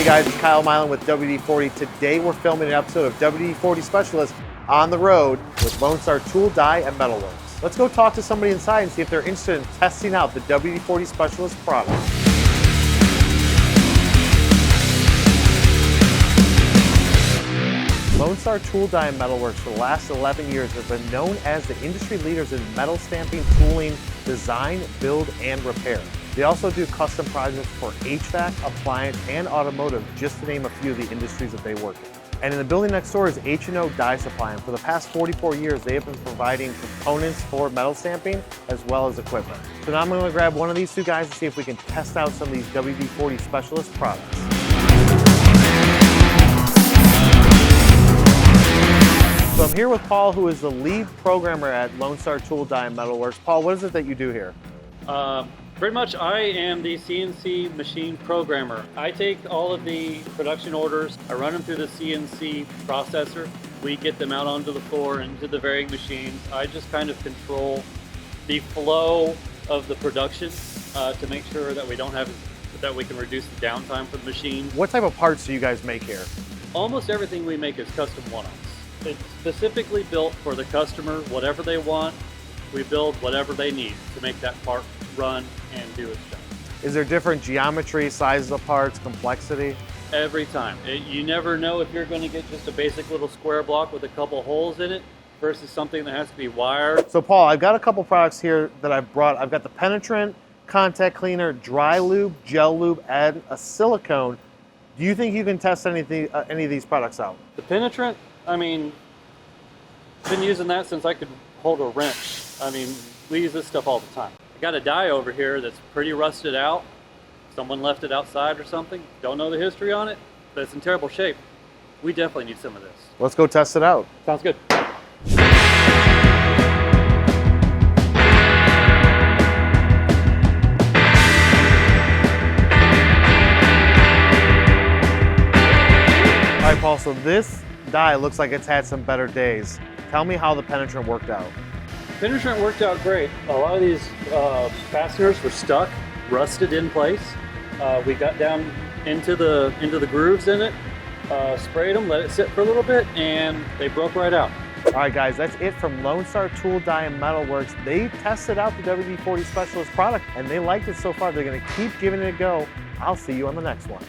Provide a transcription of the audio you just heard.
guys, it's Kyle Milan with WD-40. Today we're filming an episode of WD-40 Specialist on the road with Lonestar Tool Die Metalworks. Let's go talk to somebody inside and see if they're interested in testing out the WD-40 Specialist product. Lonestar Tool Die Metalworks for the last 11 years have been known as the industry leaders in metal stamping, tooling, design, build, and repair. They also do custom projects for HVAC, appliance, and automotive, just to name a few of the industries that they work in. And in the building next door is H&O Die Supply, and for the past 44 years, they have been providing components for metal stamping as well as equipment. So now I'm going to grab one of these two guys and see if we can test out some of these WD-40 Specialist products. So I'm here with Paul, who is the lead programmer at Lonestar Tool Die Metalworks. Paul, what is it that you do here? Pretty much I am the CNC machine programmer. I take all of the production orders, I run them through the CNC processor. We get them out onto the floor into the varying machines. I just kind of control the flow of the production to make sure that we can reduce the downtime for the machine. What type of parts do you guys make here? Almost everything we make is custom one-offs. It's specifically built for the customer, whatever they want. We build whatever they need to make that part run and do its job. Is there different geometry, sizes of parts, complexity? Every time. You never know if you're going to get just a basic little square block with a couple holes in it versus something that has to be wired. So Paul, I've got a couple products here that I've brought. I've got the Penetrant, contact cleaner, dry lube, gel lube, and a silicone. Do you think you can test any of these products out? The Penetrant, I mean, I've been using that since I could hold a wrench. I mean, we use this stuff all the time. I got a die over here that's pretty rusted out. Someone left it outside or something. Don't know the history on it, but it's in terrible shape. We definitely need some of this. Let's go test it out. Sounds good. All right, Paul, so this die looks like it's had some better days. Tell me how the Penetrant worked out. Penetrant worked out great. A lot of these fasteners were stuck, rusted in place. We got down into the grooves in it, sprayed them, let it sit for a little bit, and they broke right out. All right, guys, that's it from Lonestar Tool Die Metalworks. They tested out the WD-40 Specialist product, and they liked it so far. They're going to keep giving it a go. I'll see you on the next one.